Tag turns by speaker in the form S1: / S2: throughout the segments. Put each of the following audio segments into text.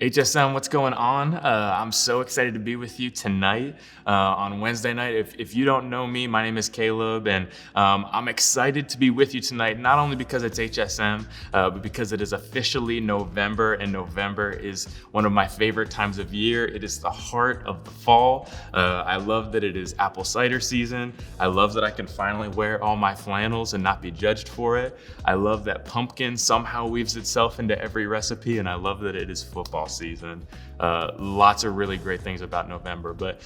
S1: HSM, what's going on? I'm so excited to be with you tonight on Wednesday night. If you don't know me, my name is Caleb, and I'm excited to be with you tonight, not only because it's HSM, but because it is officially November, and November is one of my favorite times of year. It is the heart of the fall. I love that it is apple cider season. I love that I can finally wear all my flannels and not be judged for it. I love that pumpkin somehow weaves itself into every recipe, and I love that it is football season. Lots of really great things about November, but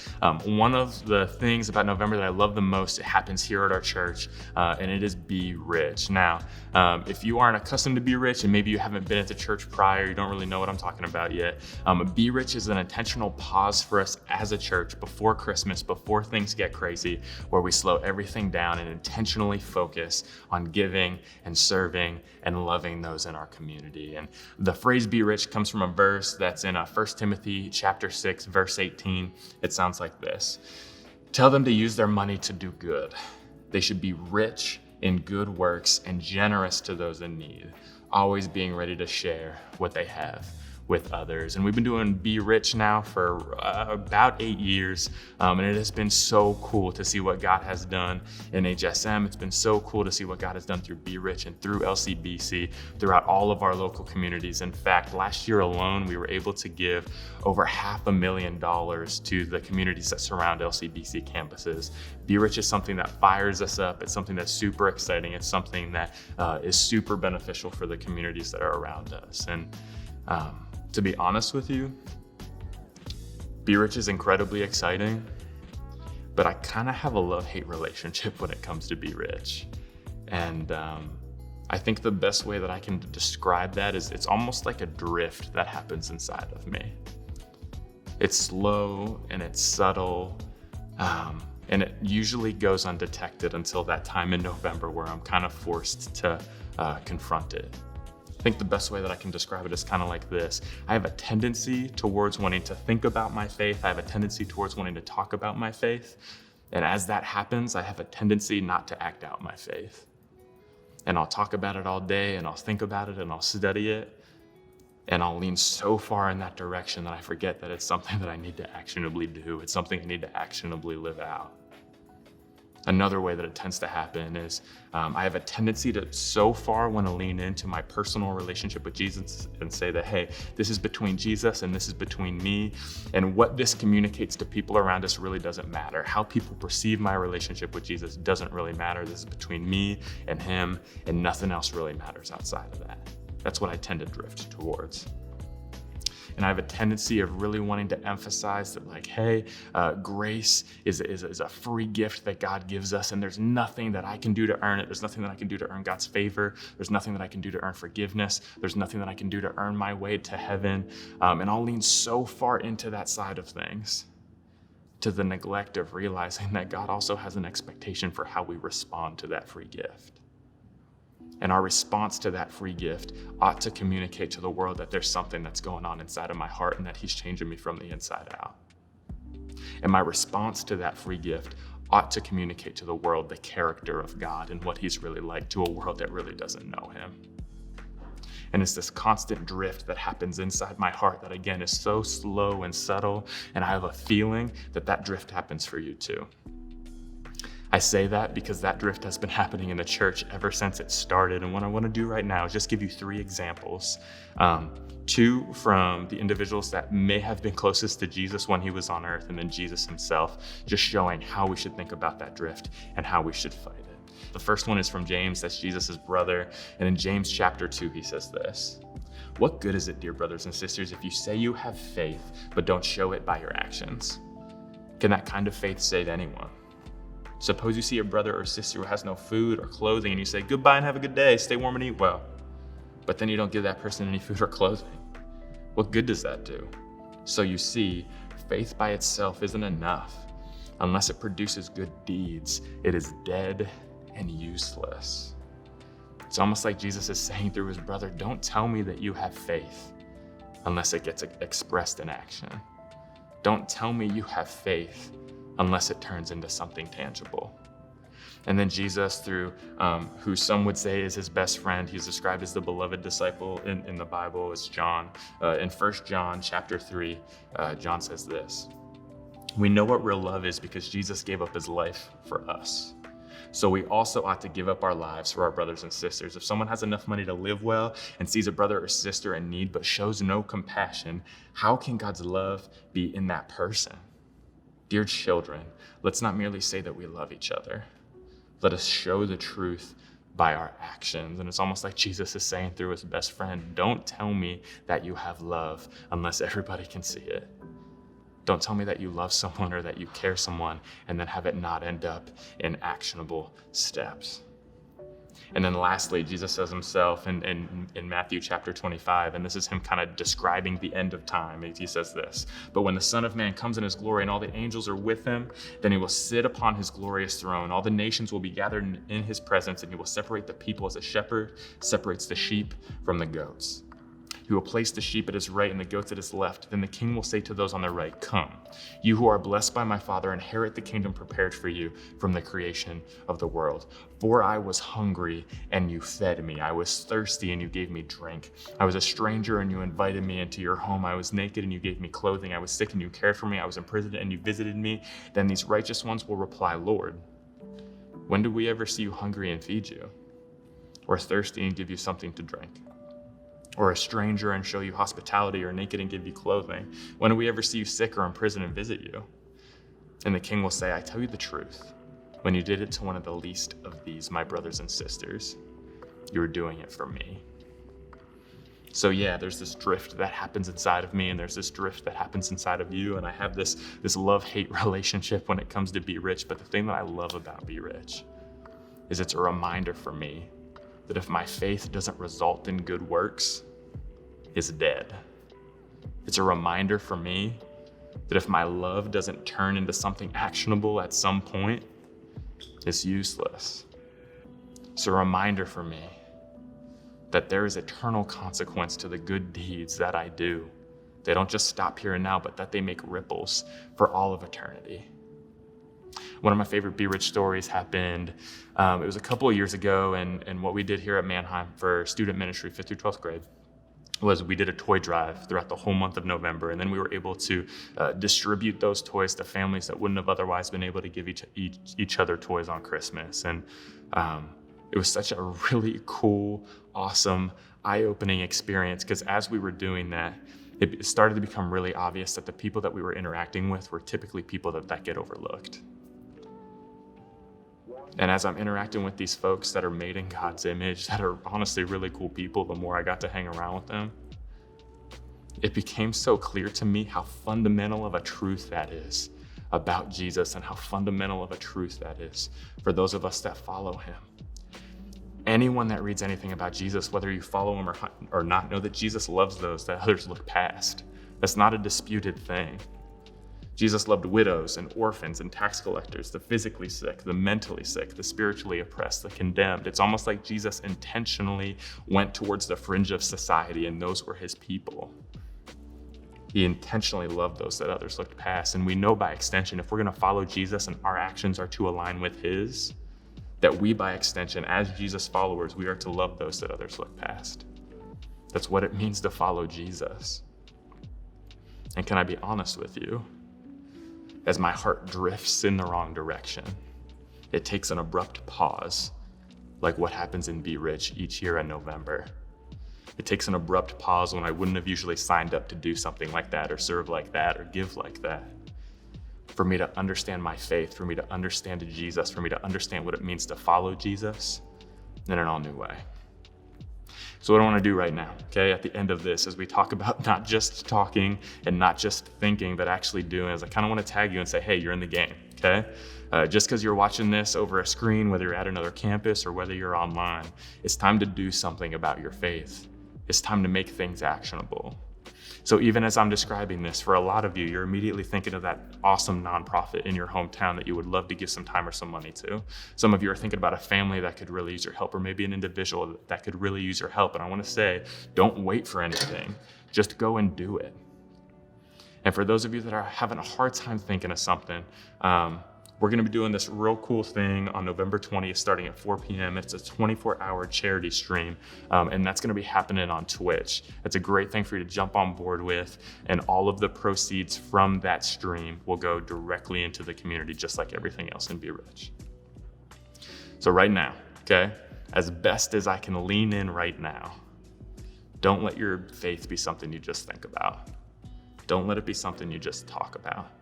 S1: one of the things about November that I love the most, it happens here at our church, and it is Be Rich. Now, if you aren't accustomed to Be Rich, and maybe you haven't been at the church prior, you don't really know what I'm talking about yet, Be Rich is an intentional pause for us as a church before Christmas, before things get crazy, where we slow everything down and intentionally focus on giving and serving and loving those in our community. And the phrase Be Rich comes from a verse that's in 1 Timothy chapter 6, verse 18. It sounds like this: tell them to use their money to do good. They should be rich in good works and generous to those in need, always being ready to share what they have with others. And we've been doing Be Rich now for about 8 years, and it has been so cool to see what God has done in HSM. It's been so cool to see what God has done through Be Rich and through LCBC, throughout all of our local communities. In fact, last year alone, we were able to give over $500,000 to the communities that surround LCBC campuses. Be Rich is something that fires us up. It's something that's super exciting. It's something that is super beneficial for the communities that are around us. And to be honest with you, Be Rich is incredibly exciting, but I kind of have a love-hate relationship when it comes to Be Rich. And I think the best way that I can describe that is it's almost like a drift that happens inside of me. It's slow and it's subtle, and it usually goes undetected until that time in November where I'm kind of forced to confront it. I think the best way that I can describe it is kind of like this. I have a tendency towards wanting to think about my faith. I have a tendency towards wanting to talk about my faith. And as that happens, I have a tendency not to act out my faith. And I'll talk about it all day, and I'll think about it, and I'll study it. And I'll lean so far in that direction that I forget that it's something that I need to actionably do. It's something I need to actionably live out. Another way that it tends to happen is I have a tendency to so far want to lean into my personal relationship with Jesus and say that, hey, this is between Jesus and this is between me. And what this communicates to people around us really doesn't matter. How people perceive my relationship with Jesus doesn't really matter. This is between me and him, and nothing else really matters outside of that. That's what I tend to drift towards. And I have a tendency of really wanting to emphasize that, like, hey, grace is a free gift that God gives us, and there's nothing that I can do to earn it. There's nothing that I can do to earn God's favor. There's nothing that I can do to earn forgiveness. There's nothing that I can do to earn my way to heaven. And I'll lean so far into that side of things, to the neglect of realizing that God also has an expectation for how we respond to that free gift. And our response to that free gift ought to communicate to the world that there's something that's going on inside of my heart and that he's changing me from the inside out. And my response to that free gift ought to communicate to the world the character of God and what he's really like to a world that really doesn't know him. And it's this constant drift that happens inside my heart that, again, is so slow and subtle. And I have a feeling that that drift happens for you too. I say that because that drift has been happening in the church ever since it started. And what I want to do right now is just give you 3 examples. 2 from the individuals that may have been closest to Jesus when he was on earth, and then Jesus himself, just showing how we should think about that drift and how we should fight it. The first one is from James, that's Jesus' brother. And in James chapter 2, he says this: "What good is it, dear brothers and sisters, if you say you have faith, but don't show it by your actions? Can that kind of faith save anyone? Suppose you see a brother or sister who has no food or clothing, and you say, 'Goodbye and have a good day, stay warm and eat well.' But then you don't give that person any food or clothing. What good does that do? So you see, faith by itself isn't enough. Unless it produces good deeds, it is dead and useless." It's almost like Jesus is saying through his brother, don't tell me that you have faith unless it gets expressed in action. Don't tell me you have faith unless it turns into something tangible. And then Jesus, through who some would say is his best friend, he's described as the beloved disciple in the Bible, is John. In 1 John chapter 3, John says this: "We know what real love is because Jesus gave up his life for us. So we also ought to give up our lives for our brothers and sisters. If someone has enough money to live well and sees a brother or sister in need but shows no compassion, how can God's love be in that person? Dear children, let's not merely say that we love each other. Let us show the truth by our actions." And it's almost like Jesus is saying through his best friend, don't tell me that you have love unless everybody can see it. Don't tell me that you love someone or that you care someone and then have it not end up in actionable steps. And then lastly, Jesus says himself in Matthew chapter 25, and this is him kind of describing the end of time. He says this: "But when the Son of Man comes in his glory and all the angels are with him, then he will sit upon his glorious throne. All the nations will be gathered in his presence, and he will separate the people as a shepherd separates the sheep from the goats. He will place the sheep at his right and the goats at his left. Then the king will say to those on their right, 'Come, you who are blessed by my Father, inherit the kingdom prepared for you from the creation of the world. For I was hungry and you fed me. I was thirsty and you gave me drink. I was a stranger and you invited me into your home. I was naked and you gave me clothing. I was sick and you cared for me. I was in prison and you visited me.' Then these righteous ones will reply, 'Lord, when did we ever see you hungry and feed you, or thirsty and give you something to drink? Or a stranger and show you hospitality, or naked and give you clothing? When do we ever see you sick or in prison and visit you?' And the king will say, 'I tell you the truth. When you did it to one of the least of these, my brothers and sisters, you were doing it for me.'" So yeah, there's this drift that happens inside of me, and there's this drift that happens inside of you, and I have this love-hate relationship when it comes to Be Rich. But the thing that I love about Be Rich is it's a reminder for me that if my faith doesn't result in good works, it's dead. It's a reminder for me that if my love doesn't turn into something actionable at some point, it's useless. It's a reminder for me that there is eternal consequence to the good deeds that I do. They don't just stop here and now, but that they make ripples for all of eternity. One of my favorite Be Rich stories happened, it was a couple of years ago, and what we did here at Manheim for student ministry, 5th through 12th grade, was we did a toy drive throughout the whole month of November, and then we were able to distribute those toys to families that wouldn't have otherwise been able to give each other toys on Christmas. And it was such a really cool, awesome, eye-opening experience, because as we were doing that, it started to become really obvious that the people that we were interacting with were typically people that get overlooked. And as I'm interacting with these folks that are made in God's image, that are honestly really cool people, the more I got to hang around with them, it became so clear to me how fundamental of a truth that is about Jesus, and how fundamental of a truth that is for those of us that follow him. Anyone that reads anything about Jesus, whether you follow him or not, know that Jesus loves those that others look past. That's not a disputed thing. Jesus loved widows and orphans and tax collectors, the physically sick, the mentally sick, the spiritually oppressed, the condemned. It's almost like Jesus intentionally went towards the fringe of society, and those were his people. He intentionally loved those that others looked past. And we know by extension, if we're going to follow Jesus and our actions are to align with his, that we, by extension, as Jesus followers, we are to love those that others look past. That's what it means to follow Jesus. And can I be honest with you? As my heart drifts in the wrong direction, it takes an abrupt pause, like what happens in Be Rich each year in November. It takes an abrupt pause when I wouldn't have usually signed up to do something like that, or serve like that, or give like that. For me to understand my faith, for me to understand Jesus, for me to understand what it means to follow Jesus in an all new way. So what I want to do right now, okay, at the end of this, as we talk about not just talking and not just thinking, but actually doing, is I kind of want to tag you and say, hey, you're in the game, okay? Just because you're watching this over a screen, whether you're at another campus or whether you're online, it's time to do something about your faith. It's time to make things actionable. So even as I'm describing this, for a lot of you, you're immediately thinking of that awesome nonprofit in your hometown that you would love to give some time or some money to. Some of you are thinking about a family that could really use your help, or maybe an individual that could really use your help. And I want to say, don't wait for anything. Just go and do it. And for those of you that are having a hard time thinking of something, We're gonna be doing this real cool thing on November 20th, starting at 4 p.m. It's a 24-hour charity stream, and that's gonna be happening on Twitch. It's a great thing for you to jump on board with, and all of the proceeds from that stream will go directly into the community, just like everything else in Be Rich. So right now, okay, as best as I can lean in right now, don't let your faith be something you just think about. Don't let it be something you just talk about.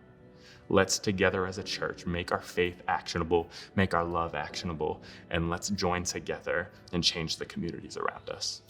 S1: Let's together as a church make our faith actionable, make our love actionable, and let's join together and change the communities around us.